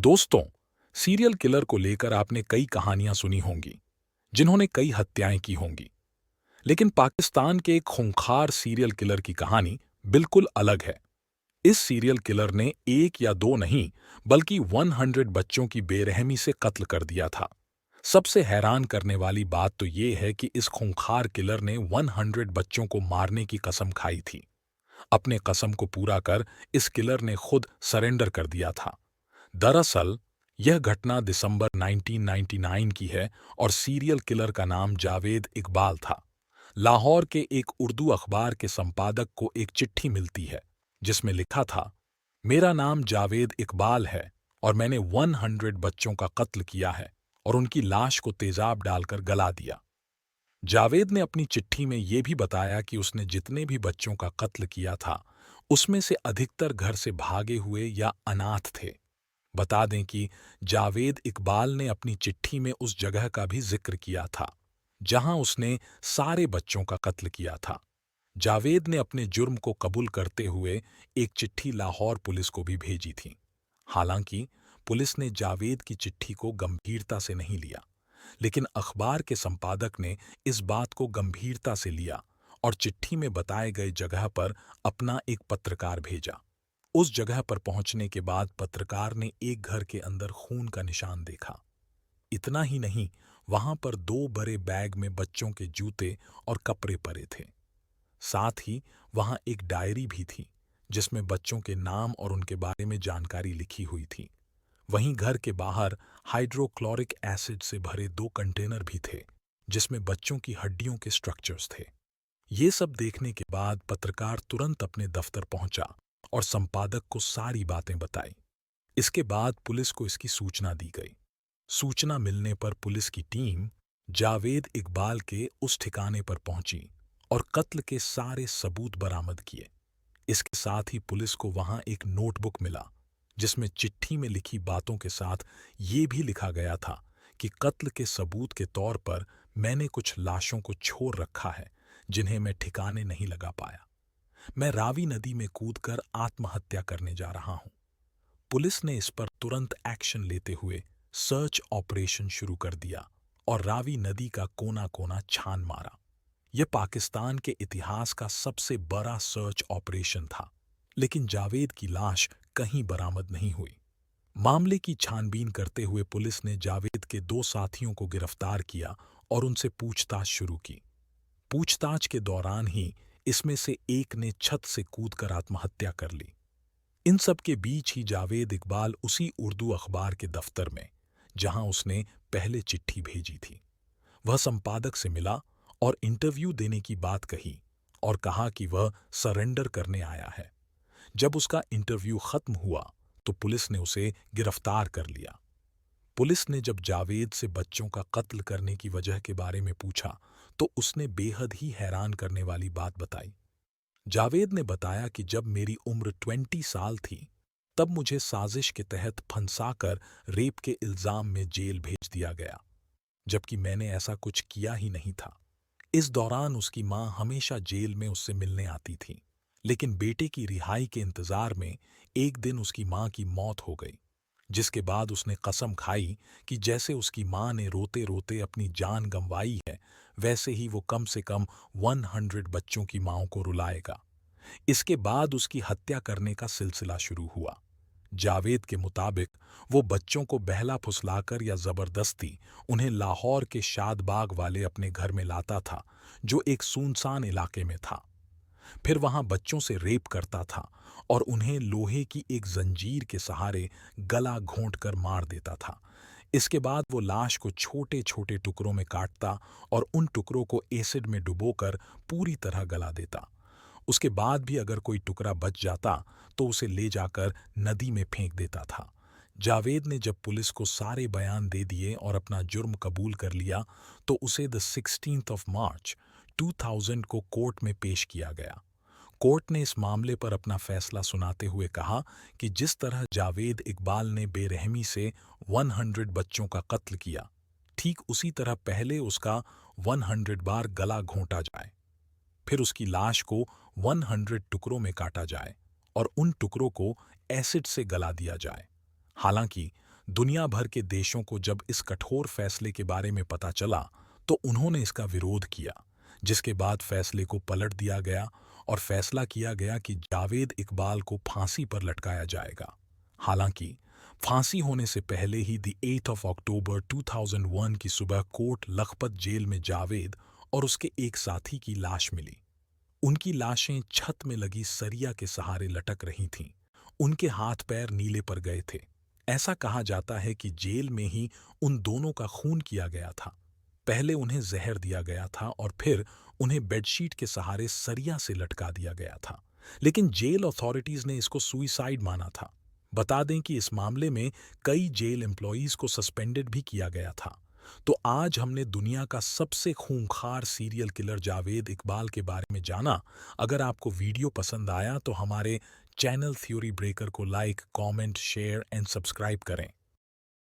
दोस्तों, serial killer को लेकर आपने कई कहानियां सुनी होंगी, जिन्होंने कई हत्याएं की होंगी। लेकिन पाकिस्तान के एक खूंखार सीरियल किलर की कहानी बिल्कुल अलग है। इस सीरियल किलर ने एक या दो नहीं, बल्कि 100 बच्चों की बेरहमी से कत्ल कर दिया था। सबसे हैरान करने वाली बात तो ये है कि इस खूंखार किलर ने 100 बच्चों को मारने की कसम खाई थी। अपने कसम को पूरा कर इस किलर ने खुद सरेंडर कर दिया था। दरअसल यह घटना दिसंबर 1999 की है और सीरियल किलर का नाम जावेद इकबाल था। लाहौर के एक उर्दू अखबार के संपादक को एक चिट्ठी मिलती है, जिसमें लिखा था, मेरा नाम जावेद इकबाल है और मैंने 100 बच्चों का कत्ल किया है और उनकी लाश को तेजाब डालकर गला दिया। जावेद ने अपनी चिट्ठी में यह भी बताया कि उसने जितने भी बच्चों का कत्ल किया था, उसमें से अधिकतर घर से भागे हुए या अनाथ थे। बता दें कि जावेद इकबाल ने अपनी चिट्ठी में उस जगह का भी जिक्र किया था जहां उसने सारे बच्चों का कत्ल किया था। जावेद ने अपने जुर्म को कबूल करते हुए एक चिट्ठी लाहौर पुलिस को भी भेजी थी। हालांकि पुलिस ने जावेद की चिट्ठी को गंभीरता से नहीं लिया, लेकिन अखबार के संपादक ने इस बात को गंभीरता से लिया और चिट्ठी में बताए गए जगह पर अपना एक पत्रकार भेजा। उस जगह पर पहुंचने के बाद पत्रकार ने एक घर के अंदर खून का निशान देखा। इतना ही नहीं, वहां पर दो बड़े बैग में बच्चों के जूते और कपड़े पड़े थे। साथ ही वहां एक डायरी भी थी, जिसमें बच्चों के नाम और उनके बारे में जानकारी लिखी हुई थी। वहीं घर के बाहर हाइड्रोक्लोरिक एसिड से भरे दो कंटेनर भी थे, जिसमें बच्चों की हड्डियों के स्ट्रक्चर्स थे। ये सब देखने के बाद पत्रकार तुरंत अपने दफ्तर पहुंचा और संपादक को सारी बातें बताई। इसके बाद पुलिस को इसकी सूचना दी गई। सूचना मिलने पर पुलिस की टीम जावेद इकबाल के उस ठिकाने पर पहुंची और कत्ल के सारे सबूत बरामद किए। इसके साथ ही पुलिस को वहां एक नोटबुक मिला, जिसमें चिट्ठी में लिखी बातों के साथ ये भी लिखा गया था कि कत्ल के सबूत के तौर पर मैंने कुछ लाशों को छोड़ रखा है, जिन्हें मैं ठिकाने नहीं लगा पाया। मैं रावी नदी में कूदकर आत्महत्या करने जा रहा हूं। पुलिस ने इस पर तुरंत एक्शन लेते हुए सर्च ऑपरेशन शुरू कर दिया और रावी नदी का कोना कोना छान मारा। यह पाकिस्तान के इतिहास का सबसे बड़ा सर्च ऑपरेशन था, लेकिन जावेद की लाश कहीं बरामद नहीं हुई। मामले की छानबीन करते हुए पुलिस ने जावेद के दो साथियों को गिरफ्तार किया और उनसे पूछताछ शुरू की। पूछताछ के दौरान ही इसमें से एक ने छत से कूदकर आत्महत्या कर ली। इन सब के बीच ही जावेद इकबाल उसी उर्दू अखबार के दफ्तर में, जहां उसने पहले चिट्ठी भेजी थी, वह संपादक से मिला और इंटरव्यू देने की बात कही और कहा कि वह सरेंडर करने आया है। जब उसका इंटरव्यू खत्म हुआ तो पुलिस ने उसे गिरफ्तार कर लिया। पुलिस ने जब जावेद से बच्चों का कत्ल करने की वजह के बारे में पूछा तो उसने बेहद ही हैरान करने वाली बात बताई। जावेद ने बताया कि जब मेरी उम्र 20 साल थी, तब मुझे साजिश के तहत फंसाकर रेप के इल्जाम में जेल भेज दिया गया, जबकि मैंने ऐसा कुछ किया ही नहीं था। इस दौरान उसकी मां हमेशा जेल में उससे मिलने आती थी, लेकिन बेटे की रिहाई के इंतजार में एक दिन उसकी मां की मौत हो गई, जिसके बाद उसने कसम खाई कि जैसे उसकी मां ने रोते रोते अपनी जान गंवाई है, वैसे ही वो कम से कम 100 बच्चों की मांओं को रुलाएगा। इसके बाद उसकी हत्या करने का सिलसिला शुरू हुआ। जावेद के मुताबिक वो बच्चों को बहला फुसलाकर या जबरदस्ती उन्हें लाहौर के शादबाग वाले अपने घर में लाता था, जो एक सुनसान इलाके में था। फिर वहां बच्चों से रेप करता था और उन्हें लोहे की एक जंजीर के सहारे गला घोंटकर मार देता था। इसके बाद वो लाश को छोटे छोटे टुकड़ों में काटता और उन टुकड़ों को एसिड में डुबोकर पूरी तरह गला देता। उसके बाद भी अगर कोई टुकड़ा बच जाता तो उसे ले जाकर नदी में फेंक देता था। जावेद ने जब पुलिस को सारे बयान दे दिए और अपना जुर्म कबूल कर लिया तो उसे द 16th ऑफ मार्च 2000 को कोर्ट में पेश किया गया। कोर्ट ने इस मामले पर अपना फैसला सुनाते हुए कहा कि जिस तरह जावेद इकबाल ने बेरहमी से 100 बच्चों का कत्ल किया, ठीक उसी तरह पहले उसका 100 बार गला घोंटा जाए, फिर उसकी लाश को 100 टुकड़ों में काटा जाए और उन टुकड़ों को एसिड से गला दिया जाए। हालांकि दुनिया भर के देशों को जब इस कठोर फैसले के बारे में पता चला तो उन्होंने इसका विरोध किया, जिसके बाद फैसले को पलट दिया गया और फैसला किया गया कि जावेद इकबाल को फांसी पर लटकाया जाएगा। हालांकि फांसी होने से पहले ही 8 अक्टूबर 2001 की सुबह कोट लखपत जेल में जावेद और उसके एक साथी की लाश मिली। उनकी लाशें छत में लगी सरिया के सहारे लटक रही थीं। उनके हाथ पैर नीले पड़ गए थे। ऐसा कहा जाता है कि जेल में ही उन दोनों का खून किया गया था। पहले उन्हें जहर दिया गया था और फिर उन्हें बेडशीट के सहारे सरिया से लटका दिया गया था, लेकिन जेल अथॉरिटीज ने इसको सुइसाइड माना था। बता दें कि इस मामले में कई जेल एम्प्लॉयज को सस्पेंडेड भी किया गया था। तो आज हमने दुनिया का सबसे खूंखार सीरियल किलर जावेद इकबाल के बारे में जाना। अगर आपको वीडियो पसंद आया तो हमारे चैनल थ्योरी ब्रेकर को like, comment, share and subscribe करें।